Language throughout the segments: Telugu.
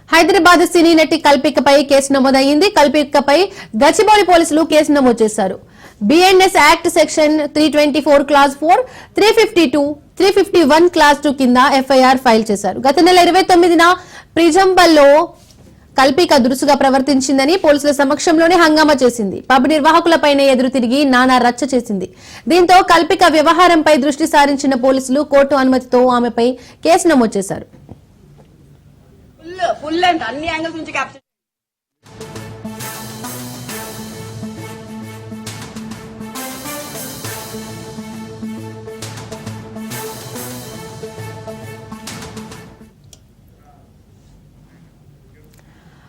హైదరాబాద్ సినీ నటి కల్పికపై కేసు నమోదైంది. కల్పికపై గచ్చిబౌలి పోలీసులు కేసు నమోదు చేశారు. BNS act section 324 class 4, 352, 351 class 2 కింద ఎఫ్ఐఆర్ ఫైల్ చేశారు. గత నెల 29న ప్రిజంబల్లో కల్పిక దురుసుగా ప్రవర్తించిందని పోలీసుల సమక్షంలోనే హంగామా చేసింది. పబ్ నిర్వాహకులపైనే ఎదురు తిరిగి నానా రచ్చ చేసింది. దీంతో కల్పిక వ్యవహారంపై దృష్టి సారించిన పోలీసులు కోర్టు అనుమతితో ఆమెపై కేసు నమోదు చేశారు. ఫుల్ లెంత్ అన్ని యాంగిల్స్ నుంచి క్యాప్చర్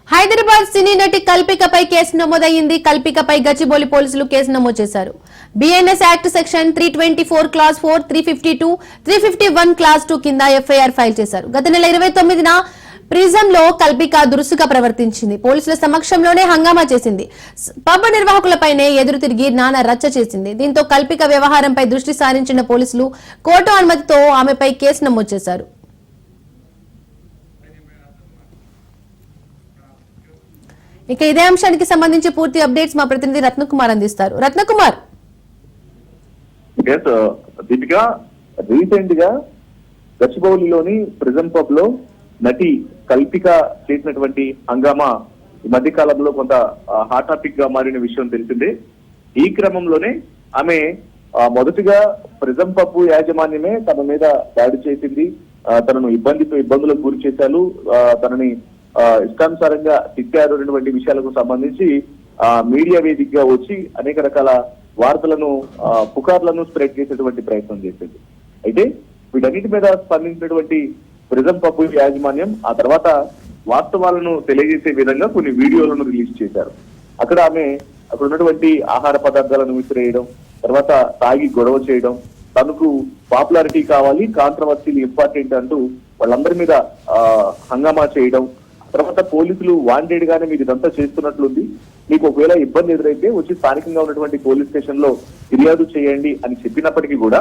హైదరాబాద్ సినీ నటి కల్పికపై కేసు నమోదైంది. కల్పికపై గచ్చిబౌలి పోలీసులు కేసు నమోదు చేశారు. BNS act section 324 class 4, 352, 351 class 2 కింద ఎఫ్ఐఆర్ ఫైల్ చేశారు. గత నెల 29న ప్రిజంలో కల్పిక దురుసుగా ప్రవర్తించింది. పోలీసుల సమక్షంలోనే హంగామా చేసింది. పబ్ నిర్వాహకులపైనే ఎదురు తిరిగి నానా రచ్చ చేసింది. దీంతో కల్పిక వ్యవహారంపై దృష్టి సారించిన పోలీసులు కోర్టు అనుమతితో ఆమెపై కేసు నమోదు చేశారు. ఇక ఇదే అంశానికి సంబంధించి పూర్తి అప్డేట్స్ మా ప్రతినిధి రత్నకుమార్ అందిస్తారు. రత్నకుమార్, దీపిక, రీసెంట్ గా గచ్చిబౌలిలోని ప్రిజన్ పబ్ లో నటి కల్పిక చేసినటువంటి హంగామా ఈ మధ్య కాలంలో కొంత హాట్ టాపిక్ గా మారిన విషయం తెలిసిందే. ఈ క్రమంలోనే ఆమె మొదటిగా ప్రిజన్ పబ్ యాజమాన్యమే తన మీద దాడి చేసింది, తనను ఇబ్బందులకు గురి చేశారు, తనని ఇష్టానుసారంగా తిట్టారు అనేటువంటి విషయాలకు సంబంధించి మీడియా వేదికగా వచ్చి అనేక రకాల వార్తలను పుకార్లను స్ప్రెడ్ చేసేటువంటి ప్రయత్నం చేసింది. అయితే వీటన్నిటి మీద స్పందించినటువంటి ప్రిజన్ పబ్ యాజమాన్యం ఆ తర్వాత వాస్తవాలను తెలియజేసే విధంగా కొన్ని వీడియోలను రిలీజ్ చేశారు. అక్కడ ఉన్నటువంటి ఆహార పదార్థాలను విసిరేయడం, తర్వాత తాగి గొడవ చేయడం, తనకు పాపులారిటీ కావాలి, కాంట్రవర్సీలు ఇంపార్టెంట్ అంటూ వాళ్ళందరి మీద హంగామా చేయడం, తర్వాత పోలీసులు వాంటెడ్ గానే మీరు ఇదంతా చేస్తున్నట్లుంది, మీకు ఒకవేళ ఇబ్బంది ఎదురైతే వచ్చి స్థానికంగా ఉన్నటువంటి పోలీస్ స్టేషన్ లో ఫిర్యాదు చేయండి అని చెప్పినప్పటికీ కూడా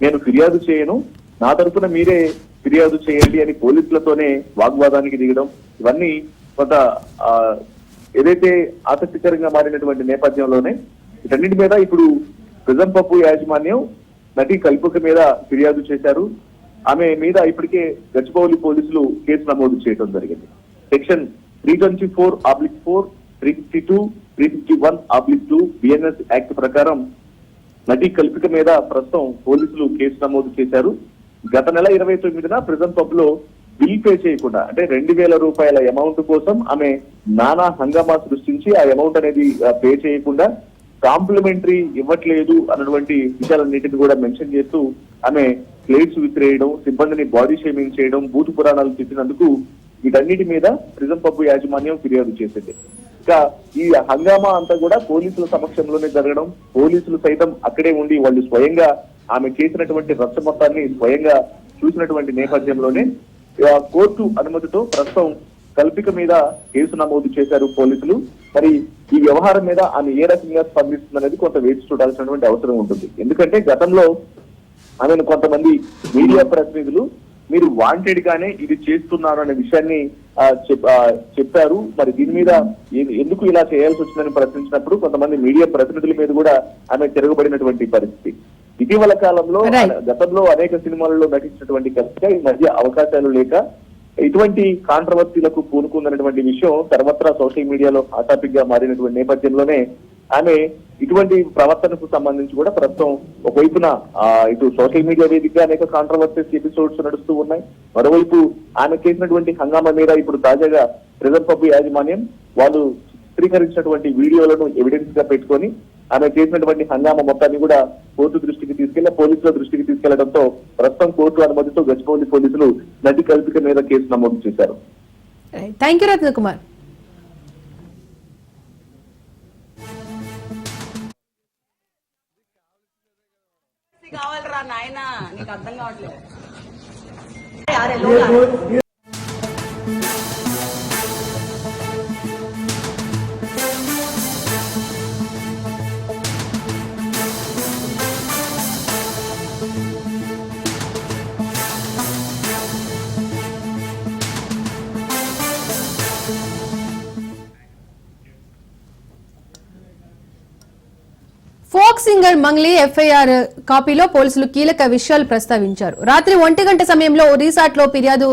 నేను ఫిర్యాదు చేయను, నా తరఫున మీరే ఫిర్యాదు చేయండి అని పోలీసులతోనే వాగ్వాదానికి దిగడం, ఇవన్నీ కొంత ఏదైతే ఆసక్తికరంగా మారినటువంటి నేపథ్యంలోనే వీటన్నిటి మీద ఇప్పుడు ప్రిజన్ పబ్ యాజమాన్యం నటి కల్పిక మీద ఫిర్యాదు చేశారు. ఆమె మీద ఇప్పటికే గచ్చిబౌలి పోలీసులు కేసు నమోదు చేయడం జరిగింది. సెక్షన్ 324/4, 352, 351/2 బిఎన్ఎస్ యాక్ట్ ప్రకారం నటి కల్పిక మీద ప్రస్తుతం పోలీసులు కేసు నమోదు చేశారు. గత నెల 29న ప్రిజన్ పబ్ లో బిల్ పే చేయకుండా, అంటే 2000 రూపాయల అమౌంట్ కోసం ఆమె నానా హంగామా సృష్టించి ఆ అమౌంట్ అనేది పే చేయకుండా కాంప్లిమెంటరీ ఇవ్వట్లేదు అన్నటువంటి విషయాలన్నింటినీ కూడా మెన్షన్ చేస్తూ ఆమె ప్లేట్స్ విసిరేయడం, సిబ్బందిని బాడీ షేమింగ్ చేయడం, బూతు పురాణాలు చెప్పినందుకు వీటన్నిటి మీద ప్రిజన్ పబ్ యాజమాన్యం ఫిర్యాదు చేసింది. ఇంకా ఈ హంగామా అంతా కూడా పోలీసుల సమక్షంలోనే జరగడం, పోలీసులు సైతం అక్కడే ఉండి వాళ్ళు స్వయంగా ఆమె చేసినటువంటి రచ్చ మొత్తాన్ని స్వయంగా చూసినటువంటి నేపథ్యంలోనే కోర్టు అనుమతితో ప్రస్తుతం కల్పిక మీద కేసు నమోదు చేశారు పోలీసులు. మరి ఈ వ్యవహారం మీద ఆమె ఏ రకంగా స్పందిస్తుందనేది కొంత వేచి చూడాల్సినటువంటి అవసరం ఉంటుంది. ఎందుకంటే గతంలో ఆమెను కొంతమంది మీడియా ప్రతినిధులు మీరు వాంటెడ్ గానే ఇది చేస్తున్నారు అనే విషయాన్ని చెప్పారు. మరి దీని మీద ఎందుకు ఇలా చేయాల్సి వచ్చిందని ప్రశ్నించినప్పుడు కొంతమంది మీడియా ప్రతినిధుల మీద కూడా ఆమె తిరగబడినటువంటి పరిస్థితి. ఇటీవల కాలంలో గతంలో అనేక సినిమాలలో నటించినటువంటి కల్పిక ఈ మధ్య అవకాశాలు లేక ఇటువంటి కాంట్రవర్సీలకు పూనుకుందనేటువంటి విషయం సర్వత్రా సోషల్ మీడియాలో హాట్ టాపిక్ గా మారినటువంటి నేపథ్యంలోనే ఆమె ఇటువంటి ప్రవర్తనకు సంబంధించి కూడా ప్రస్తుతం ఒకవైపున ఇటు సోషల్ మీడియా వేదికగా అనేక కాంట్రవర్సీస్ ఎపిసోడ్స్ నడుస్తూ ఉన్నాయి. మరోవైపు ఆమె చేసినటువంటి హంగామా మీద ఇప్పుడు తాజాగా ప్రిజన్ పబ్ యాజమాన్యం వాళ్ళు చిత్రీకరించినటువంటి వీడియోలను ఎవిడెన్స్ గా పెట్టుకొని ఆమె చేసినటువంటి హంగామా మొత్తాన్ని కూడా కోర్టు దృష్టికి తీసుకెళ్లి పోలీసుల దృష్టికి తీసుకెళ్లడంతో ప్రస్తుతం కోర్టు అనుమతితో గచ్చిబౌలి పోలీసులు నటి కల్పిక మీద కేసు నమోదు చేశారు. థ్యాంక్ యూ రత్న కుమార్. కావాలరా నాయనా, నీకు అర్థం కావట్లేదు. ఫోక్ సింగర్ మంగ్లీ ఎఫ్ఐఆర్ కాపీలో పోలీసులు కీలక విషయాలు ప్రస్తావించారు. రాత్రి 1 గంట సమయంలో రిసార్ట్ లో ఫిర్యాదు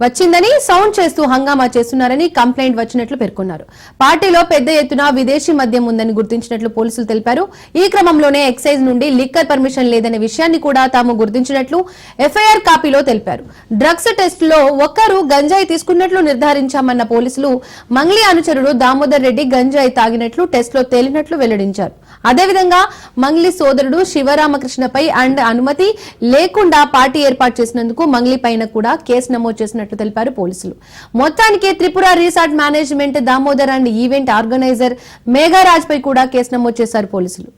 వచ్చిందని సౌండ్ చేస్తూ హంగామా చేస్తున్నారని కంప్లైంట్ వచ్చినట్లు పేర్కొన్నారు. పార్టీలో పెద్ద ఎత్తున విదేశీ మద్యం ఉందని గుర్తించినట్లు పోలీసులు తెలిపారు. ఈ క్రమంలోనే ఎక్సైజ్ నుండి లిక్కర్ పర్మిషన్ లేదనే విషయాన్ని కూడా తాము గుర్తించినట్లు ఎఫ్ఐఆర్ కాపీలో తెలిపారు. డ్రగ్స్ టెస్ట్ లో ఒక్కరు గంజాయి తీసుకున్నట్లు నిర్ధారించామన్న పోలీసులు మంగ్లీ అనుచరుడు దామోదర్ రెడ్డి గంజాయి తాగినట్లు టెస్ట్ లో తేలినట్లు వెల్లడించారు. అదేవిధంగా మంగ్లీ సోదరుడు శివరామకృష్ణపై అండ్ అనుమతి లేకుండా పార్టీ ఏర్పాటు చేసినందుకు మంగ్లీ పైన కూడా కేసు నమోదు చేసినట్లు తెలిపారు పోలీసులు. మొత్తానికి Tripura resort management, Damodar and event organizer Megharaj పై కూడా కేసు నమోదు చేశారు పోలీసులు.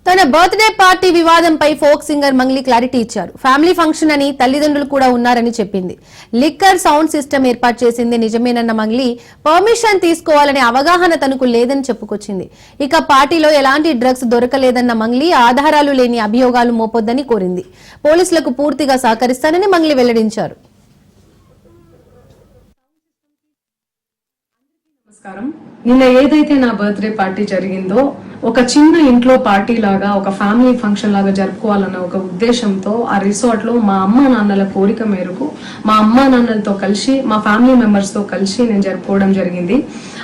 తన బర్త్డే పార్టీ వివాదంపై ఫోక్ సింగర్ మంగ్లీ క్లారిటీ ఇచ్చారు. ఫ్యామిలీ ఫంక్షన్ అని, తల్లిదండ్రులు కూడా ఉన్నారని చెప్పింది. లిక్కర్ సౌండ్ సిస్టమ్ ఏర్పాటు చేసింది నిజమేనన్న మంగ్లీ పర్మిషన్ తీసుకోవాలనే అవగాహన తనకు లేదని చెప్పుకొచ్చింది. ఇక పార్టీలో ఎలాంటి డ్రగ్స్ దొరకలేదన్న మంగ్లీ ఆధారాలు లేని అభియోగాలు మోపొద్దని కోరింది. పోలీసులకు పూర్తిగా సహకరిస్తానని మంగ్లీ వెల్లడించారు. నిన్న ఏదైతే నా బర్త్డే పార్టీ జరిగిందో ఒక చిన్న ఇంట్లో పార్టీ లాగా, ఒక ఫ్యామిలీ ఫంక్షన్ లాగా జరుపుకోవాలన్న ఒక ఉద్దేశంతో ఆ రిసార్ట్ లో మా అమ్మా నాన్నల కోరిక మేరకు మా అమ్మా నాన్నలతో కలిసి, మా ఫ్యామిలీ మెంబర్స్ తో కలిసి నేను జరుపుకోవడం జరిగింది.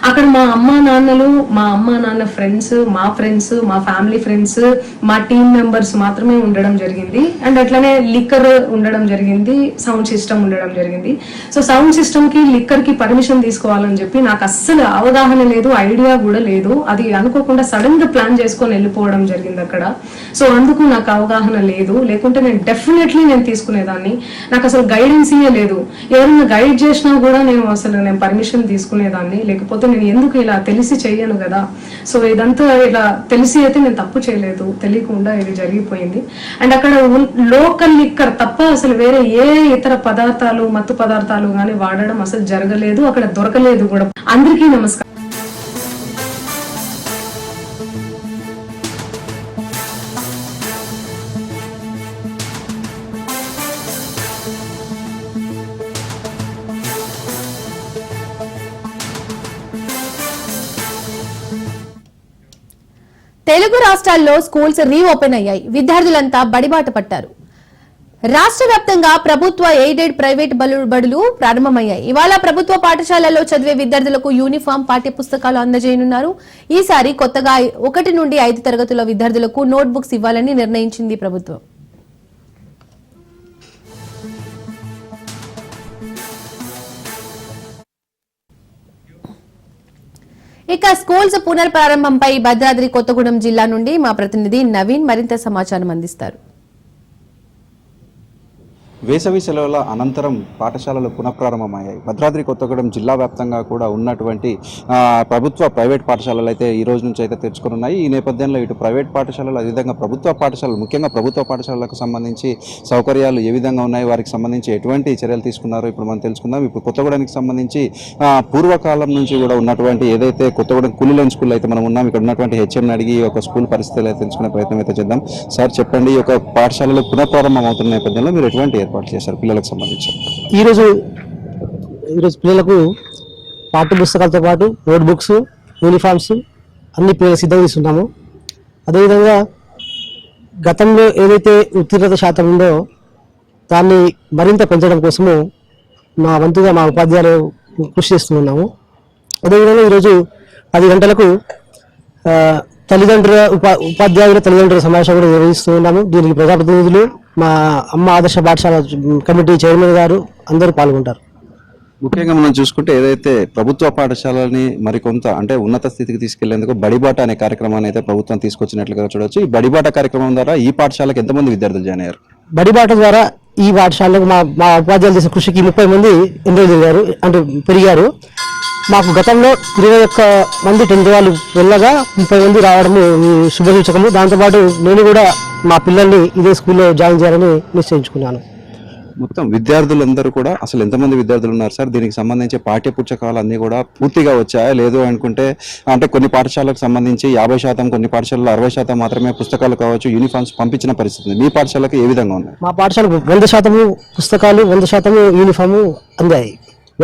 అక్కడ మా అమ్మా నాన్నలు, మా అమ్మా నాన్న ఫ్రెండ్స్, మా ఫ్రెండ్స్, మా ఫ్యామిలీ ఫ్రెండ్స్, మా టీమ్ మెంబర్స్ మాత్రమే ఉండడం జరిగింది. అండ్ అట్లనే లిక్కర్ ఉండడం జరిగింది, సౌండ్ సిస్టమ్ ఉండడం జరిగింది. సో సౌండ్ సిస్టమ్ కి, లిక్కర్ కి పర్మిషన్ తీసుకోవాలని చెప్పి నాకు అస్సలు అవగాహన లేదు, ఐడియా కూడా లేదు. అది అనుకోకుండా సడన్ గా ప్లాన్ చేసుకొని వెళ్ళిపోవడం జరిగింది అక్కడ. సో అందుకు నాకు అవగాహన లేదు, లేకుంటే నేను డెఫినెట్లీ నేను తీసుకునేదాన్ని. నాకు అసలు గైడెన్స్ లేదు. ఎవరైనా గైడ్ చేసినా కూడా నేను పర్మిషన్ తీసుకునేదాన్ని, లేకపోతే నేను ఎందుకు ఇలా తెలిసి చెయ్యను కదా. సో ఇదంతా ఇలా తెలిసి అయితే నేను తప్పు చేయలేదు, తెలియకుండా ఇది జరిగిపోయింది. అండ్ అక్కడ లోకల్ లిక్కర్ తప్ప అసలు వేరే ఏ ఇతర పదార్థాలు, మత్తు పదార్థాలు కానీ వాడడం అసలు జరగలేదు, అక్కడ దొరకలేదు కూడా. అందరికీ నమస్కారం. తెలుగు రాష్ట్రాల్లో స్కూల్స్ రీఓపెన్ అయ్యాయి. విద్యార్థులంతా బడిబాట పట్టారు. రాష్ట్ర వ్యాప్తంగా ప్రభుత్వ, ఎయిడెడ్, ప్రైవేట్ బడులు ప్రారంభమయ్యాయి. ఇవాళ ప్రభుత్వ పాఠశాలల్లో చదివే విద్యార్థులకు యూనిఫామ్, పాఠ్య పుస్తకాలు అందజేయనున్నారు. ఈసారి కొత్తగా 1 నుండి 5 తరగతుల విద్యార్థులకు నోట్ బుక్స్ ఇవ్వాలని నిర్ణయించింది ప్రభుత్వం. ఇక స్కూల్స్ పునర్ప్రారంభంపై భద్రాద్రి కొత్తగూడెం జిల్లా నుండి మా ప్రతినిధి నవీన్ మరింత సమాచారం అందిస్తారు. వేసవి సెలవుల అనంతరం పాఠశాలలు పునఃప్రారంభమయ్యాయి. భద్రాద్రి కొత్తగూడెం జిల్లా వ్యాప్తంగా కూడా ఉన్నటువంటి ప్రభుత్వ, ప్రైవేట్ పాఠశాలలు అయితే ఈ రోజు నుంచి అయితే తెరుచుకున్నాయి. ఈ నేపథ్యంలో ఇటు ప్రైవేట్ పాఠశాలలు, అదేవిధంగా ప్రభుత్వ పాఠశాలలు, ముఖ్యంగా ప్రభుత్వ పాఠశాలలకు సంబంధించి సౌకర్యాలు ఏ విధంగా ఉన్నాయి, వారికి సంబంధించి ఎటువంటి చర్యలు తీసుకున్నారో ఇప్పుడు మనం తెలుసుకుందాం. ఇప్పుడు కొత్తగూడెంకి సంబంధించి పూర్వకాలం నుంచి కూడా ఉన్నటువంటి ఏదైతే కొత్తగూడెం కూలీలైన్ స్కూల్ అయితే మనం ఉన్నాం, ఇక్కడ ఉన్నటువంటి హెచ్ఎంని అడిగి ఒక స్కూల్ పరిస్థితులు అయితే తెలుసుకునే ప్రయత్నం అయితే చేద్దాం. సార్ చెప్పండి, ఈ యొక్క పాఠశాలలు పునఃప్రారంభం అవుతున్న నేపథ్యంలో మీరు ఎటువంటి ఏర్పాటు చేశారు పిల్లలకు సంబంధించి? ఈరోజు పిల్లలకు పాఠ్య పుస్తకాలతో పాటు నోట్ బుక్స్, యూనిఫామ్స్ అన్ని పిల్లలకు సిద్ధంగా తీసుకుంటాము. అదేవిధంగా గతంలో ఏదైతే ఉత్తీర్ణత శాతం ఉందో దాన్ని మరింత పెంచడం కోసము మా వంతుగా మా ఉపాధ్యాయులు కృషి చేస్తున్నాము. అదేవిధంగా ఈరోజు 10 గంటలకు ఉపాధ్యాయుల తల్లిదండ్రుల సమావేశం కూడా నిర్వహిస్తూ ఉన్నాము. దీనికి ప్రజాప్రతినిధులు, మా అమ్మ ఆదర్శ పాఠశాల కమిటీ చైర్మన్ గారు అందరూ పాల్గొంటారు. ముఖ్యంగా మనం చూసుకుంటే ఏదైతే ప్రభుత్వ పాఠశాలని మరికొంత అంటే ఉన్నత స్థితికి తీసుకెళ్లేందుకు బడిబాట అనే కార్యక్రమాన్ని అయితే ప్రభుత్వం తీసుకొచ్చినట్లుగా చూడవచ్చు. ఈ బడిబాట కార్యక్రమం ద్వారా ఈ పాఠశాలకు ఎంతమంది విద్యార్థులు జాయిన్ అయ్యారు? బడిబాట ద్వారా ఈ పాఠశాలకు మా ఉపాధ్యాయులు చేసే కృషికి 30 మంది ఎన్రోల్ పెరిగారు. మాకు గతంలో 21 మంది 10th వాళ్ళు వెళ్ళగా 30 మంది రావడము శుభసూచకము. దాంతోపాటు నేను కూడా మా పిల్లల్ని ఇదే స్కూల్లో జాయిన్ చేయాలని నిశ్చయించుకున్నాను. మొత్తం విద్యార్థులందరూ కూడా అసలు ఎంతమంది విద్యార్థులు ఉన్నారు సార్? దీనికి సంబంధించి పాఠ్య పుస్తకాలు అన్ని కూడా పూర్తిగా వచ్చాయా? లేదు అనుకుంటే అంటే కొన్ని పాఠశాలకు సంబంధించి 50%, కొన్ని పాఠశాలలో 60% మాత్రమే పుస్తకాలు కావచ్చు, యూనిఫామ్స్ పంపించిన పరిస్థితి. మీ పాఠశాలకు ఏ విధంగా ఉన్నాయి? మా పాఠశాలకు 100% పుస్తకాలు, 100% యూనిఫాము అందాయి.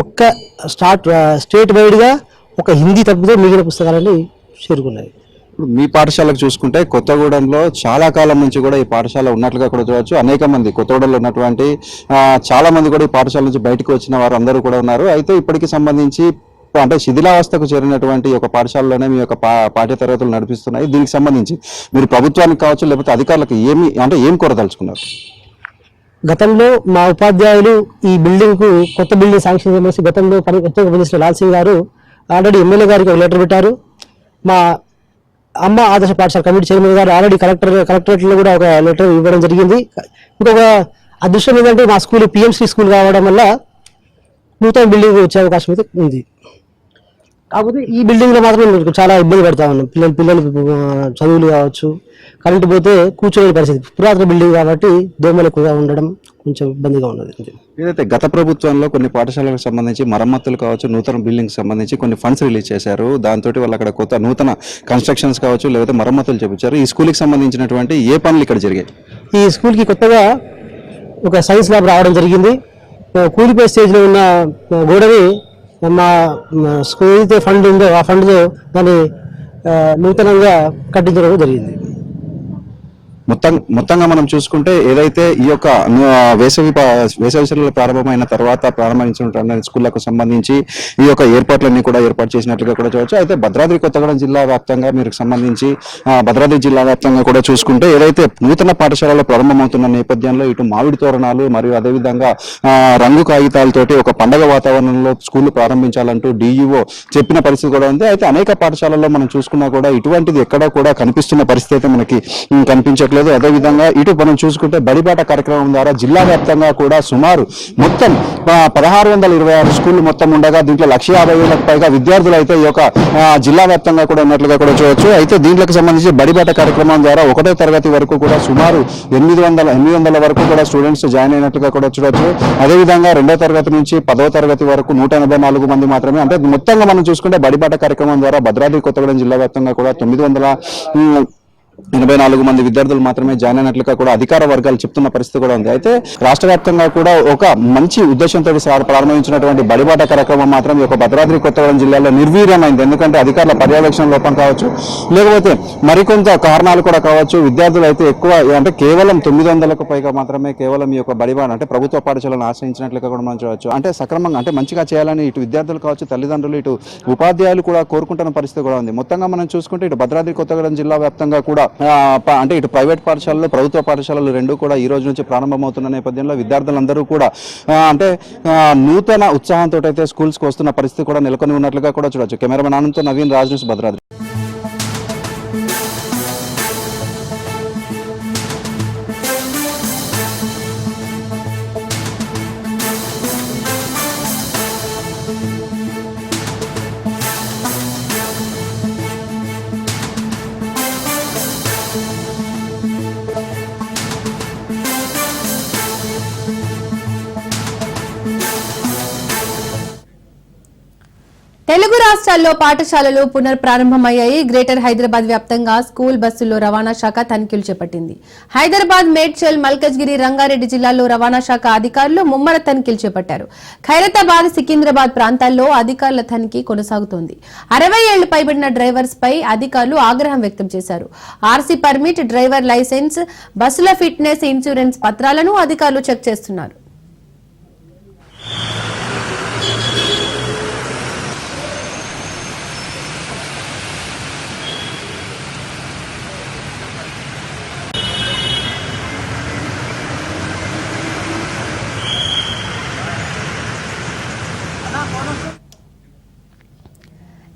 ఒక్క స్టేట్ వైడ్గా ఒక హిందీ తప్పితే మిగిలిన పుస్తకాలన్నీ చేరుకున్నాయి. ఇప్పుడు మీ పాఠశాలకు చూసుకుంటే కొత్తగూడెంలో చాలా కాలం నుంచి కూడా ఈ పాఠశాల ఉన్నట్లుగా కూడా చూడవచ్చు. అనేక మంది కొత్తగూడెంలో ఉన్నటువంటి చాలా మంది కూడా ఈ పాఠశాల నుంచి బయటకు వచ్చిన వారు అందరూ కూడా ఉన్నారు. అయితే ఇప్పటికి సంబంధించి అంటే శిథిలావస్థకు చేరినటువంటి ఒక పాఠశాలలోనే మీ యొక్క పాఠ్య తరగతులు నడిపిస్తున్నాయి. దీనికి సంబంధించి మీరు ప్రభుత్వానికి కావచ్చు లేకపోతే అధికారులకు ఏం కోరదలుచుకున్నారు? గతంలో మా ఉపాధ్యాయులు ఈ బిల్డింగ్కు కొత్త బిల్డింగ్ శాంక్షన్ చేసి గతంలో పనిచేసిన లాల్ సింగ్ గారు ఆల్రెడీ ఎమ్మెల్యే గారికి ఒక లెటర్ పెట్టారు. మా అమ్మ ఆదర్శ పాఠశాల కమిటీ చైర్మన్ గారు ఆల్రెడీ కలెక్టరేట్లో కూడా ఒక లెటర్ ఇవ్వడం జరిగింది. ఇంకొక అదృష్టం ఏంటంటే మా స్కూల్ పిఎంసీ స్కూల్ కావడం వల్ల నూతన బిల్డింగ్ వచ్చే అవకాశం అయితే ఉంది. కాకపోతే ఈ బిల్డింగ్లో మాత్రం చాలా ఇబ్బంది పడతా ఉన్నాం. పిల్లలు చదువులు కావచ్చు, కరెంటు పోతే కూర్చోలేని పరిస్థితి. పురాతన బిల్డింగ్ కాబట్టి దోమలు ఎక్కువగా ఉండడం కొంచెం ఇబ్బందిగా ఉన్నది. ఏదైతే గత ప్రభుత్వంలో కొన్ని పాఠశాలకు సంబంధించి మరమ్మతులు కావచ్చు, నూతన బిల్డింగ్ సంబంధించి కొన్ని ఫండ్స్ రిలీజ్ చేశారు. దాంతో వాళ్ళు అక్కడ కొత్త నూతన కన్స్ట్రక్షన్స్ కావచ్చు లేకపోతే మరమ్మతులు చేపించారు. ఈ స్కూల్కి సంబంధించినటువంటి ఏ పనులు ఇక్కడ జరిగాయి? ఈ స్కూల్కి కొత్తగా ఒక సైన్స్ ల్యాబ్ రావడం జరిగింది. కూలిపోయే స్టేజ్లో ఉన్న గోడని మా స్కూల్ అయితే ఫండ్ ఉందో ఆ ఫండ్తో దాన్ని నూతనంగా కట్టించడం జరిగింది. మొత్తంగా మనం చూసుకుంటే ఏదైతే ఈ యొక్క వేసవి సెలవులు ప్రారంభమైన తర్వాత ప్రారంభించినటువంటి స్కూళ్లకు సంబంధించి ఈ యొక్క ఏర్పాట్లన్నీ కూడా ఏర్పాటు చేసినట్లుగా కూడా చూడవచ్చు. అయితే భద్రాద్రి కొత్తగూడెం జిల్లా వ్యాప్తంగా మీరు సంబంధించి భద్రాద్రి జిల్లా వ్యాప్తంగా కూడా చూసుకుంటే ఏదైతే నూతన పాఠశాలలో ప్రారంభమవుతున్న నేపథ్యంలో ఇటు మామిడి తోరణాలు మరియు అదేవిధంగా రంగు కాగితాలతోటి ఒక పండగ వాతావరణంలో స్కూల్ ప్రారంభించాలంటూ డిఈఓ చెప్పిన పరిస్థితి కూడా ఉంది. అయితే అనేక పాఠశాలల్లో మనం చూసుకున్నా కూడా ఇటువంటిది ఎక్కడా కూడా కనిపిస్తున్న పరిస్థితి అయితే మనకి కనిపించట్లేదు. అదేవిధంగా ఇటు మనం చూసుకుంటే బడిబాట కార్యక్రమం ద్వారా జిల్లా వ్యాప్తంగా కూడా సుమారు మొత్తం 1626 స్కూళ్లు మొత్తం ఉండగా దీంట్లో 150,000కు పైగా విద్యార్థులు అయితే ఈ యొక్క జిల్లా వ్యాప్తంగా కూడా ఉన్నట్లుగా కూడా చూడవచ్చు. అయితే దీంట్లోకి సంబంధించి బడిబాట కార్యక్రమం ద్వారా 1వ తరగతి వరకు కూడా సుమారు 800 వరకు కూడా స్టూడెంట్స్ జాయిన్ అయినట్లుగా కూడా చూడవచ్చు. అదేవిధంగా 2వ తరగతి నుంచి 10వ తరగతి వరకు 184 మంది మాత్రమే. అంటే మొత్తంగా మనం చూసుకుంటే బడిబాట కార్యక్రమం ద్వారా భద్రాద్రి కొత్తగూడెం జిల్లా వ్యాప్తంగా కూడా 984 మంది విద్యార్థులు మాత్రమే జాయిన్ అయినట్లుగా కూడా అధికార వర్గాలు చెప్తున్న పరిస్థితి కూడా ఉంది. అయితే రాష్ట్ర వ్యాప్తంగా కూడా ఒక మంచి ఉద్దేశంతో ప్రారంభించినటువంటి బడిబాట కార్యక్రమం మాత్రం ఈ యొక్క భద్రాద్రి కొత్తగూడెం జిల్లాలో నిర్వీర్యమైంది. ఎందుకంటే అధికారుల పర్యవేక్షణ లోపం కావచ్చు లేకపోతే మరికొంత కారణాలు కూడా కావచ్చు. విద్యార్థులు అయితే ఎక్కువ అంటే కేవలం 900కు పైగా మాత్రమే కేవలం ఈ యొక్క బడిబాట అంటే ప్రభుత్వ పాఠశాలను ఆశ్రయించినట్లుగా కూడా మనం చూడవచ్చు. అంటే సక్రమంగా అంటే మంచిగా చేయాలని ఇటు విద్యార్థులు కావచ్చు, తల్లిదండ్రులు, ఇటు ఉపాధ్యాయులు కూడా కోరుకుంటున్న పరిస్థితి కూడా ఉంది. మొత్తంగా మనం చూసుకుంటే ఇటు భద్రాద్రి కొత్తగూడెం జిల్లా వ్యాప్తంగా కూడా అంటే ఇటు ప్రైవేట్ పాఠశాలలు, ప్రభుత్వ పాఠశాలలు రెండు కూడా ఈ రోజు నుంచి ప్రారంభమవుతున్న నేపథ్యంలో విద్యార్థులందరూ కూడా అంటే నూతన ఉత్సాహంతో అయితే స్కూల్స్కి వస్తున్న పరిస్థితి కూడా నెలకొని ఉన్నట్లుగా కూడా చూడొచ్చు. కెమెరామెన్ ఆనంద్తో నవీన్, రాజ్ న్యూస్, భద్రాద్రి. తెలుగు రాష్ట్రాల్లో పాఠశాలలు పునఃప్రారంభమయ్యాయి. గ్రేటర్ హైదరాబాద్ వ్యాప్తంగా స్కూల్ బస్సుల్లో రవాణా శాఖ తనిఖీలు చేపట్టింది. హైదరాబాద్, మేడ్చల్, మల్కజ్గిరి, రంగారెడ్డి జిల్లాల్లో రవాణా శాఖ అధికారులు ముమ్మర తనిఖీలు చేపట్టారు. ఖైరతాబాద్, సికింద్రాబాద్ ప్రాంతాల్లో అధికారుల తనిఖీ కొనసాగుతోంది. 60 ఏళ్లు పైబడిన డ్రైవర్స్ పై అధికారులు ఆగ్రహం వ్యక్తం చేశారు. ఆర్సీ పర్మిట్, డ్రైవర్ లైసెన్స్, బస్సుల ఫిట్నెస్, ఇన్సూరెన్స్ పత్రాలను అధికారులు చెక్ చేస్తున్నారు.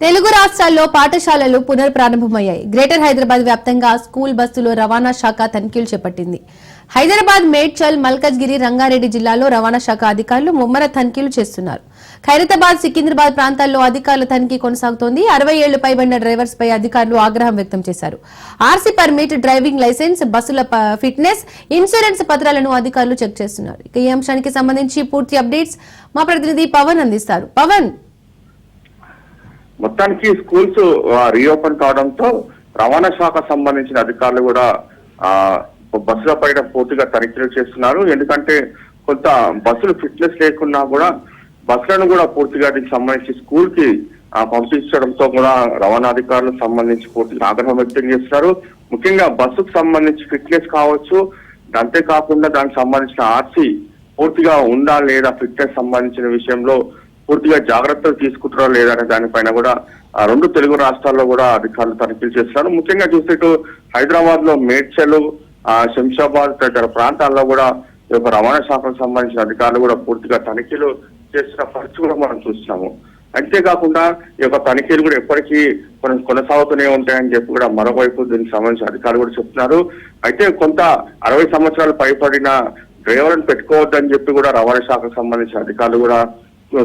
తెలుగు రాష్ట్రాల్లో పాఠశాలలు పునఃప్రారంభమయ్యాయి. గ్రేటర్ హైదరాబాద్ వ్యాప్తంగా స్కూల్ బస్సులో రవాణా శాఖ తనిఖీలు చేపట్టింది. హైదరాబాద్, మేడ్చల్, మల్కజ్గిరి, రంగారెడ్డి జిల్లాలో రవాణా శాఖ అధికారులు ముమ్మర తనిఖీలు చేస్తున్నారు. ఖైరతాబాద్, సికింద్రాబాద్ ప్రాంతాల్లో అధికారుల తనిఖీ కొనసాగుతోంది. 60 ఏళ్లు పైబడిన డ్రైవర్స్ పై అధికారులు ఆగ్రహం వ్యక్తం చేశారు. ఆర్సీ పర్మిట్, డ్రైవింగ్ లైసెన్స్, బస్సుల ఫిట్నెస్, ఇన్సూరెన్స్ పత్రాలను అధికారులు చెక్ చేస్తున్నారు. ఇక ఈ అంశానికి సంబంధించి పూర్తి అప్డేట్స్ మా ప్రతినిధి పవన్ అందిస్తారు. పవన్, మొత్తానికి స్కూల్స్ రీఓపెన్ కావడంతో రవాణా శాఖ సంబంధించిన అధికారులు కూడా బస్సుల పైన పూర్తిగా తనిఖీలు చేస్తున్నారు. ఎందుకంటే కొంత బస్సులు ఫిట్నెస్ లేకున్నా కూడా బస్సులను కూడా పూర్తిగా దీనికి సంబంధించి స్కూల్ కి పంపించడంతో కూడా రవాణా అధికారులకు సంబంధించి పూర్తిగా ఆగ్రహం వ్యక్తం చేస్తున్నారు. ముఖ్యంగా బస్సుకు సంబంధించి ఫిట్నెస్ కావచ్చు, అంతేకాకుండా దానికి సంబంధించిన ఆర్సీ పూర్తిగా ఉందా లేదా, ఫిట్నెస్ సంబంధించిన విషయంలో పూర్తిగా జాగ్రత్తలు తీసుకుంటారో లేదనే దానిపైన కూడా 2 తెలుగు రాష్ట్రాల్లో కూడా అధికారులు తనిఖీలు చేస్తున్నారు. ముఖ్యంగా చూస్తే ఇటు హైదరాబాద్ లో మేడ్చల్, శంషాబాద్ తదితర ప్రాంతాల్లో కూడా ఈ యొక్క రవాణా శాఖకు సంబంధించిన అధికారులు కూడా పూర్తిగా తనిఖీలు చేస్తున్న పరిస్థితి కూడా మనం చూస్తున్నాము. అంతేకాకుండా ఈ యొక్క తనిఖీలు కూడా ఎప్పటికీ కొనసాగుతూనే ఉంటాయని చెప్పి కూడా మరోవైపు దీనికి సంబంధించిన అధికారులు కూడా చెప్తున్నారు. అయితే కొంత 60 సంవత్సరాలు పైబడిన డ్రైవర్లను పెట్టుకోవద్దని చెప్పి కూడా రవాణా శాఖకు సంబంధించిన అధికారులు కూడా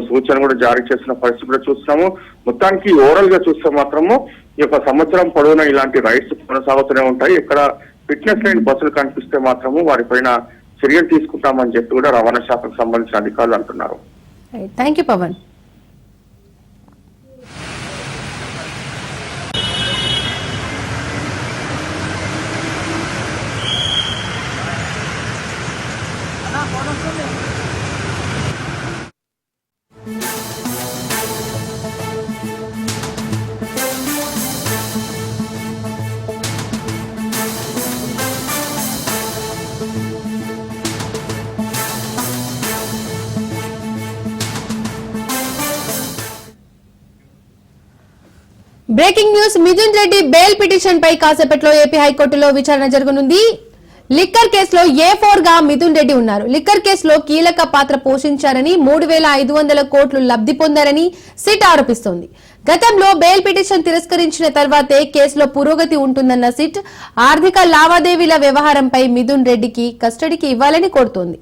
సూచన కూడా జారీ చేస్తున్న పరిస్థితి కూడా చూస్తున్నాము. మొత్తానికి ఓవరాల్ గా చూస్తే మాత్రము ఈ యొక్క సంవత్సరం పొడవునా ఇలాంటి రైడ్స్ కొనసాగుతూనే ఉంటాయి. ఇక్కడ ఫిట్నెస్ లేని బస్సులు కనిపిస్తే మాత్రము వారిపైన చర్యలు తీసుకుంటామని చెప్పి కూడా రవాణా శాఖకు సంబంధించిన అధికారులు అంటున్నారు. Thank you Pavan. Breaking news, Mithun Reddy bail petition పై కాసేపట్లో ఏపీ హైకోర్టులో విచారణ జరగనుంది. లిక్కర్ కేసులో A4 గా మిథున్ రెడ్డి ఉన్నారు. లిక్కర్ కేసులో కీలక పాత్ర పోషించారని 3,500 కోట్లు లబ్ధి పొందారని సిట్ ఆరోపిస్తోంది. గతంలో బెయిల్ పిటిషన్ తిరస్కరించిన తర్వాతే కేసులో పురోగతి ఉంటుందన్న సిట్ ఆర్థిక లావాదేవీల వ్యవహారంపై మిథున్ రెడ్డికి కస్టడీకి ఇవ్వాలని కోరుతోంది.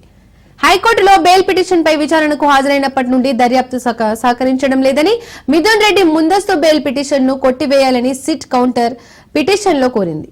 హైకోర్టులో బెయిల్ పిటిషన్ పై విచారణకు హాజరైనప్పటి నుండి దర్యాప్తు సహకరించడం లేదని, మిథున్ రెడ్డి ముందస్తు బెయిల్ పిటిషన్ ను కొట్టివేయాలని సిట్ కౌంటర్ పిటిషన్ లో కోరింది.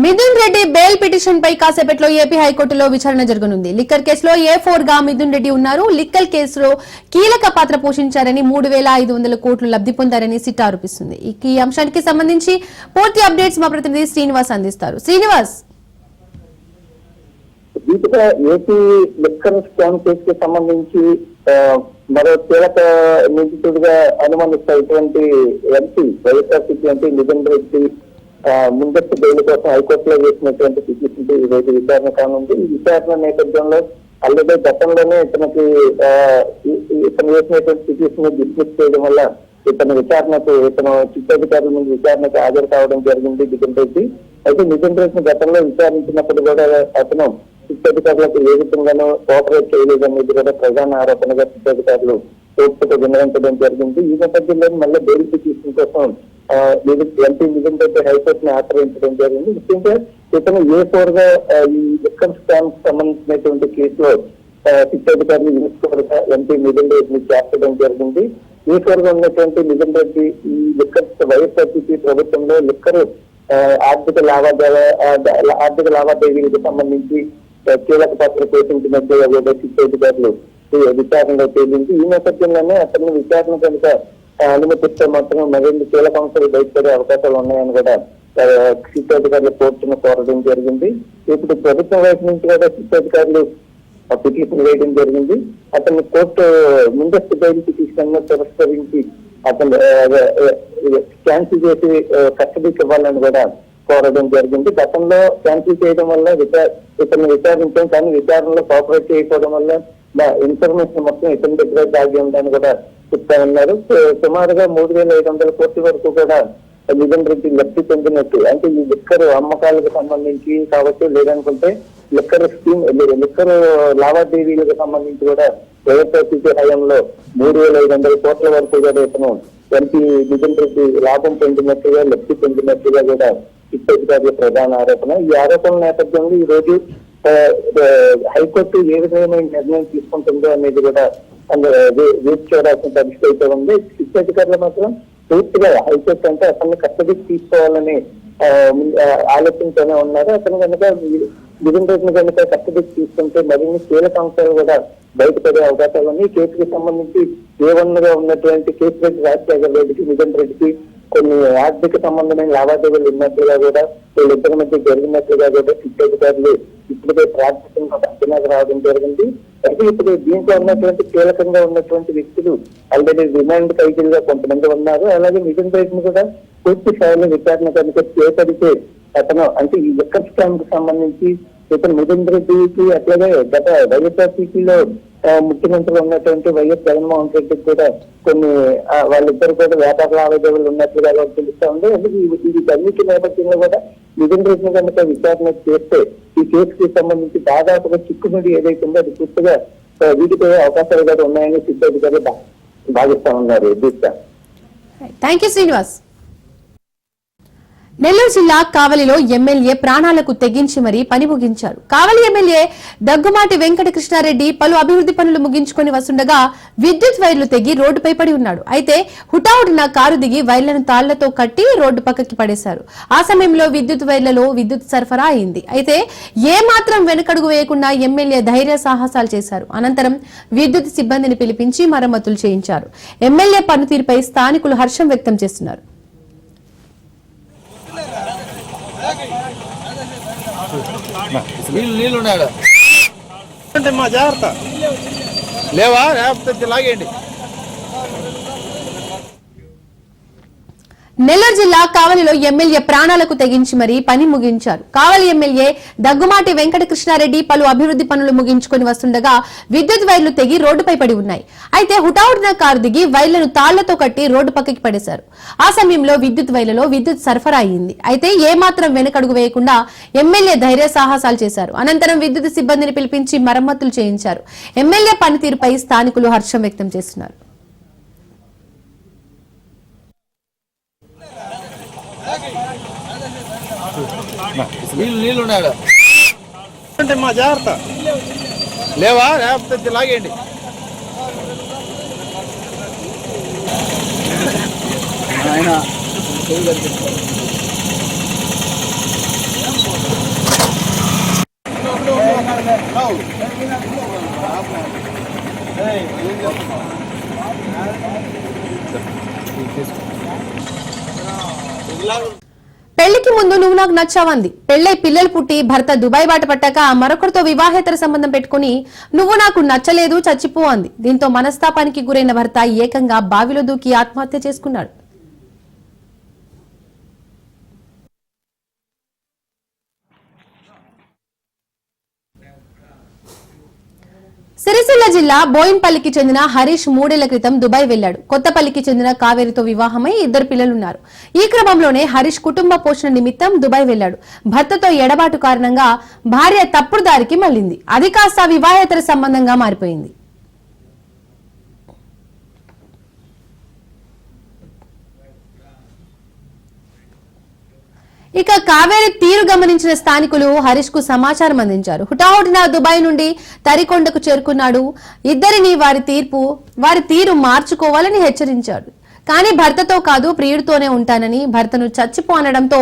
మిథున్ రెడ్డి బెయిల్ పిటిషన్ పై కాసేపట్లో ఏపీ హైకోర్టులో విచారణ జరగనుంది. లిక్కర్ కేసులో A4 గా మిథున్ రెడ్డి ఉన్నారు. లిక్కర్ కేసులో కీలక పాత్ర పోషించారని 3,500 కోట్లు లబ్ధి పొందారని సిట్ ఆరోపిస్తుంది. ఈ అంశానికి సంబంధించి పూర్తి అప్డేట్స్ మా ప్రతినిధి శ్రీనివాస్ అందిస్తారు. శ్రీనివాస్, వీటిగా ఏపీ లిక్కర్ స్కామ్ కేసుకి సంబంధించి మరో కీలక నిందితుడిగా అనుమానిస్తున్నటువంటి ఎంపీ వైఎస్ఆర్సీపీ ఎంపీ మిథున్ రెడ్డి ముందస్తు బెయిల్ కోసం హైకోర్టులో వేసినటువంటి పిటిషన్ ఈ రోజు విచారణ కానుంది. ఈ విచారణ నేపథ్యంలో ఆల్రెడీ గతంలోనే ఇతను వేసినటువంటి పిటిషన్ డిస్మిస్ చేయడం వల్ల ఇతను చిట్టు అధికారుల ముందు విచారణకు హాజరు కావడం జరిగింది మిథున్ రెడ్డి. అయితే మిథున్ రెడ్డిని గతంలో విచారించినప్పుడు కూడా అతను శిక్షాధికారులకు ఏ విధంగానూ కోఆపరేట్ చేయలేదనేది కూడా ప్రధాన ఆరోపణగా శిక్షాధికారులు కోర్టుకు విన్నవించడం జరిగింది. ఈ నేపథ్యంలో మళ్ళీ బెయిల్ పిటిషన్ కోసం ఎంపీ నితిన్ రెడ్డి హైకోర్టును ఆశ్రయించడం జరిగింది. ముఖ్యంగా ఇతను A4 గా ఈ లిక్కర్ స్కామ్ సంబంధించినటువంటి కేసులో శిక్షాధికారులు యూనిస్కోగా ఎంపీ నితిన్ రెడ్డిని చేర్చడం జరిగింది. A4 గా ఉన్నటువంటి నితిన్ రెడ్డి ఈ లిక్కర్ వైఎస్ఆర్సీపీ ప్రభుత్వంలో లిక్కర్ ఆర్థిక లావాదేవీలకు సంబంధించి కీలక పాత్ర పోషించినట్టుగా కూడా శిక్షాధికారులు విచారణలో తేలింది. ఈ నేపథ్యంలోనే అతన్ని విచారణ కనుక అనుమతిస్తే మాత్రం మరిన్ని కీలక అంశాలు బయటపడే అవకాశాలు ఉన్నాయని కూడా శిక్షాధికారులు కోర్టును కోరడం జరిగింది. ఇప్పుడు ప్రభుత్వం వైపు నుంచి కూడా శిక్షాధికారులు పిటిషన్ వేయడం జరిగింది. అతన్ని కోర్టు ముందస్తు బెయిల్ పిటిషన్ తిరస్కరించి అతను క్యాన్సిల్ చేసి కస్టడీకి ఇవ్వాలని కూడా కోరడం జరిగింది. గతంలో క్యాన్సిల్ చేయడం వల్ల ఇతన్ని విచారించాం, కానీ విచారణలో కోఆపరేట్ చేయకపోవడం వల్ల ఇన్ఫర్మేషన్ మొత్తం ఇతని దగ్గర దాగి ఉందని కూడా చెప్తా ఉన్నారు. సుమారుగా 3,500 కోట్ల వరకు కూడా నితిన్ రెడ్డి లబ్ధి పొందినట్టు, అంటే ఈ లిక్కర్ అమ్మకాలకు సంబంధించి కావచ్చు, లేదనుకుంటే లిక్కర్ లావాదేవీలకు సంబంధించి కూడా వైఎస్ఆర్సీపీ హయాంలో 3,500 కోట్ల వరకు కూడా ఇతను ఎంపీ నితిన్ రెడ్డి లాభం పొందినట్టుగా లబ్ధి పొందినట్టుగా కూడా శిక్షాధికారుల ప్రధాన ఆరోపణ. ఈ ఆరోపణల నేపథ్యంలో ఈ రోజు హైకోర్టు ఏ విధమైన నిర్ణయం తీసుకుంటుందో అనేది కూడా వేచి చూడాల్సిన పరిస్థితి అయితే ఉంది. శిక్షాధికారులు మాత్రం పూర్తిగా హైకోర్టు అంటే అతన్ని కస్టడీకి తీసుకోవాలని ఆలోచనతోనే ఉన్నారు. అతను కనుక నితిన్ రెడ్డిని కనుక కస్టడీకి తీసుకుంటే మరిన్ని కీలక అంశాలు కూడా బయటపడే అవకాశాలు ఉన్నాయి. ఈ కేసుకి సంబంధించి A1 గా ఉన్నటువంటి కేసిరెడ్డి రాజశేఖర్ రెడ్డికి నితిన్ రెడ్డికి కొన్ని ఆర్థిక సంబంధమైన లావాదేవీలు ఉన్నట్లుగా కూడా వీళ్ళిద్దరి మధ్య జరిగినట్లుగా కూడా శిక్షాధికారులు ఇప్పుడే ప్రాథమికంగా అంచనాకు రావడం జరిగింది. అయితే ఇప్పుడు దీంట్లో ఉన్నటువంటి కీలకంగా ఉన్నటువంటి వ్యక్తులు ఆల్రెడీ రిమాండ్ ఖైదీలుగా కొంతమంది ఉన్నారు. అలాగే నితిన్ రెడ్డిని కూడా పూర్తి స్థాయిలో విచారణ కనుక చేపడితే అతను అంటే ఈ లిక్కర్ స్కామ్ కు సంబంధించి ఇతను నితిన్ రెడ్డికి అట్లాగే గత వైఎస్ఆర్సీపీలో ముఖ్యమంత్రి ఉన్నటువంటి వైఎస్ జగన్మోహన్ రెడ్డికి కూడా కొన్ని వాళ్ళిద్దరు కూడా వ్యాపార లావాదేవీలు ఉన్నట్లుగా తెలుస్తా ఉంది. అందుకే ఇది అన్నిటి నేపథ్యంలో కూడా నితిన్ రెడ్డిని కనుక విచారణ చేస్తే ఈ కేసుకి సంబంధించి దాదాపుగా చిక్కుముడి ఏదైతే ఉందో అది పూర్తిగా వీటిపోయే అవకాశాలు కూడా ఉన్నాయని శిక్షాధికారులు భావిస్తా ఉన్నారు. Thank you Srinivas. నెల్లూరు జిల్లా కావలిలో ఎమ్మెల్యే ప్రాణాలకు తెగించి మరీ పని ముగించారు. కావలి ఎమ్మెల్యే దగ్గుమాటి వెంకటకృష్ణారెడ్డి పలు అభివృద్ధి పనులు ముగించుకొని వస్తుండగా విద్యుత్ వైర్లు తెగి రోడ్డుపై పడి ఉన్నాడు. అయితే హుటాహుటిన కారు దిగి వైర్లను తాళ్లతో కట్టి రోడ్డు పక్కకి పడేశారు. ఆ సమయంలో విద్యుత్ వైర్లలో విద్యుత్ సరఫరా అయింది. అయితే ఏమాత్రం వెనుకడుగు వేయకుండా ఎమ్మెల్యే ధైర్య సాహసాలు చేశారు. అనంతరం విద్యుత్ సిబ్బందిని పిలిపించి మరమ్మతులు చేయించారు. ఎమ్మెల్యే పనితీరుపై స్థానికులు హర్షం వ్యక్తం చేస్తున్నారు. నీళ్ళు ఉన్నాడు అంటే మా జాగ్రత్త లేవా లేకపోతే లాగేయండి. నెల్లూరు జిల్లా కావలిలో ఎమ్మెల్యే ప్రాణాలకు తెగించి మరీ పని ముగించారు. కావలి ఎమ్మెల్యే దగ్గుమాటి వెంకటకృష్ణారెడ్డి పలు అభివృద్ధి పనులు ముగించుకొని వస్తుండగా విద్యుత్ వైర్లు తెగి రోడ్డుపై పడి ఉన్నాయి. అయితే హుటాహుటిన కారు దిగి వైర్లను తాళ్లతో కట్టి రోడ్డు పక్కకి పడేశారు. ఆ సమయంలో విద్యుత్ వైర్లలో విద్యుత్ సరఫరా అయింది. అయితే ఏమాత్రం వెనుకడుగు వేయకుండా ఎమ్మెల్యే ధైర్య సాహసాలు చేశారు. అనంతరం విద్యుత్ సిబ్బందిని పిలిపించి మరమ్మతులు చేయించారు. ఎమ్మెల్యే పనితీరుపై స్థానికులు హర్షం వ్యక్తం చేస్తున్నారు. నీళ్ళు ఉన్నాడు అంటే మా జాగ్రత్త లేవా లేకపోతే లాగేయండి. ఆయన పెళ్లికి ముందు నువ్వు నాకు నచ్చావంది. పెళ్లై పిల్లలు పుట్టి భర్త దుబాయ్ బాట పట్టాక మరొకరితో వివాహేతర సంబంధం పెట్టుకుని నువ్వు నాకు నచ్చలేదు చచ్చిపో అంది. దీంతో మనస్తాపానికి గురైన భర్త ఏకంగా బావిలో దూకి ఆత్మహత్య చేసుకున్నాడు. సిరిసిల్ల జిల్లా బోయిన్పల్లికి చెందిన హరీష్ 3 ఏళ్ల క్రితం దుబాయ్ వెళ్లాడు. కొత్తపల్లికి చెందిన కావేరితో వివాహమై 2 పిల్లలున్నారు. ఈ క్రమంలోనే హరీష్ కుటుంబ పోషణ నిమిత్తం దుబాయ్ వెళ్లాడు. భర్తతో ఎడబాటు కారణంగా భార్య తప్పుడు దారికి మళ్లింది. అది కాస్త వివాహేతర సంబంధంగా మారిపోయింది. ఇక కావేరి తీరు గమనించిన స్థానికులు హరీష్ కు సమాచారం అందించారు. హుటాహుటిన దుబాయ్ నుండి తరికొండకు చేరుకున్నాడు. ఇద్దరిని వారి తీరు మార్చుకోవాలని హెచ్చరించాడు. కానీ భర్తతో కాదు ప్రియుడితోనే ఉంటానని భర్తను చచ్చిపో అనడంతో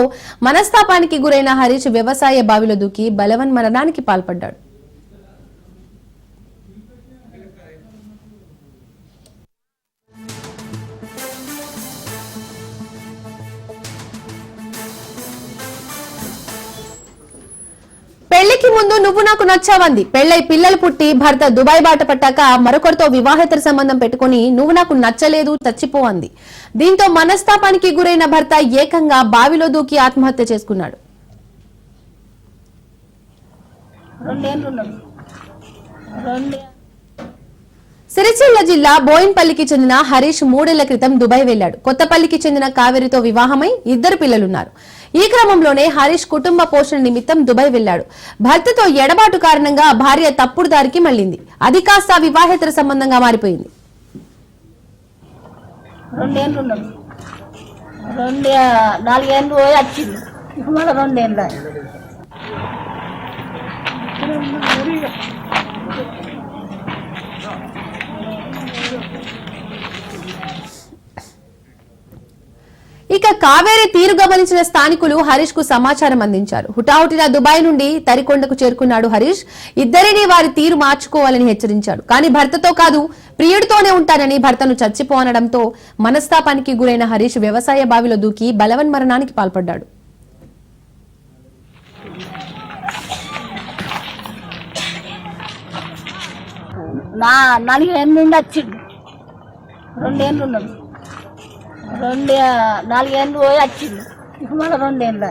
మనస్తాపానికి గురైన హరీష్ వ్యవసాయ బావిలో దూకి బలవన్మరణానికి పాల్పడ్డాడు. పెళ్లికి ముందు నువ్వు నాకు నచ్చావంది. పెళ్లై పిల్లలు పుట్టి భర్త దుబాయ్ బాట పట్టాక మరొకరితో వివాహేతర సంబంధం పెట్టుకుని నువ్వు నాకు నచ్చలేదు చచ్చిపోవంది. దీంతో మనస్తాపానికి గురైన భర్త ఏకంగా బావిలో దూకి ఆత్మహత్య చేసుకున్నాడు. సిరిసిల్ల జిల్లా బోయిన్పల్లికి చెందిన హరీష్ 3 ఏళ్ల క్రితం దుబాయ్ వెళ్లాడు. కొత్తపల్లికి చెందిన కావేరితో వివాహమై 2 పిల్లలున్నారు. ఈ క్రమంలోనే హరీష్ కుటుంబ పోషణ నిమిత్తం దుబాయ్ వెళ్లాడు. భర్తతో ఎడబాటు కారణంగా భార్య తప్పుడు దారికి మళ్లింది. అది కాస్త వివాహేతర సంబంధంగా మారిపోయింది. 4 ఏళ్ళు పోయి వచ్చింది. ఇప్పుడు మళ్ళీ 2 ఏళ్ళు. ఇక కావేరి తీరు గమనించిన స్థానికులు హరీష్ కు సమాచారం అందించారు. హుటాహుటిన దుబాయ్ నుండి తరికొండకు చేరుకున్నాడు హరీష్. ఇద్దరిని వారి తీరు మార్చుకోవాలని హెచ్చరించాడు. కానీ భర్తతో కాదు ప్రియుడితోనే ఉంటానని భర్తను చచ్చిపోనడంతో మనస్తాపానికి గురైన హరీష్ వ్యవసాయ బావిలో దూకి బలవన్మరణానికి పాల్పడ్డాడు. నా 4 ఏళ్ళ నుండి వచ్చిండు. 2 ఏళ్ళు ఉన్నాడు. 4 ఏళ్ళు పోయి వచ్చిండు. ఇప్పుడు మళ్ళీ 2 ఏళ్ళు.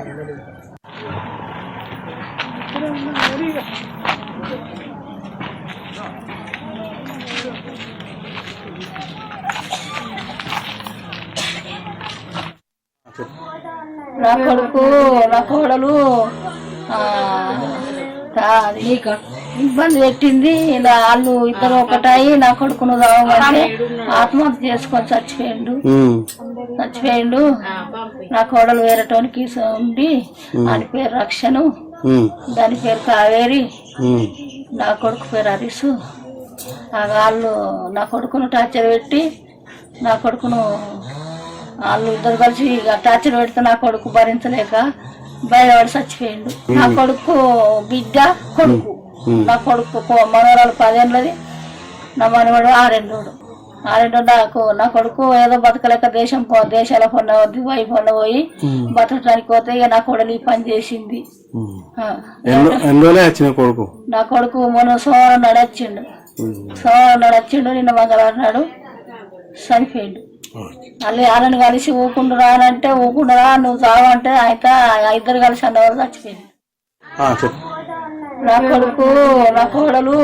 నా కొడుకు నా కోడలు ఇబ్బంది పెట్టింది. వాళ్ళు ఇద్దరు ఒకటాయి నా కొడుకును రావంటే ఆత్మహత్య చేసుకొని చచ్చిపోయిండు. నా కోడలు వేరేటోనికి ఉండి దాని పేరు రక్షను, దాని పేరు కావేరి, నా కొడుకు పేరు హరీషు. వాళ్ళు నా కొడుకును టార్చర్ పెట్టి నా కొడుకును వాళ్ళు ఇద్దరు కలిసి టార్చర్ పెడితే నా కొడుకు భరించలేక బయటపడి చచ్చిపోయిండు. నా కొడుకు బిడ్డ కొడుకు, నా కొడుకు మనవరాలు 10 ఏళ్ళది, నా మనవడు 6 ఏళ్ళు. నా కొడుకు ఏదో బతకలేక దేశాల పొన్న దుబాయ్ పొన్న పోయి బతకడానికి పోతే ఇక నా కొడలు ఈ పని చేసింది. నా కొడుకు మొన్న సోమవారం నడొచ్చిండు. నిన్న మంగళవారం నాడు చనిపోయిండు. మళ్ళీ వాళ్ళని కలిసి ఊకుండా అంటే ఊకుండా నువ్వు చావంటే అయితే ఇద్దరు కలిసి అన్నవాళ్ళు చచ్చిపోయింది. నా కొడుకు నా కోడలు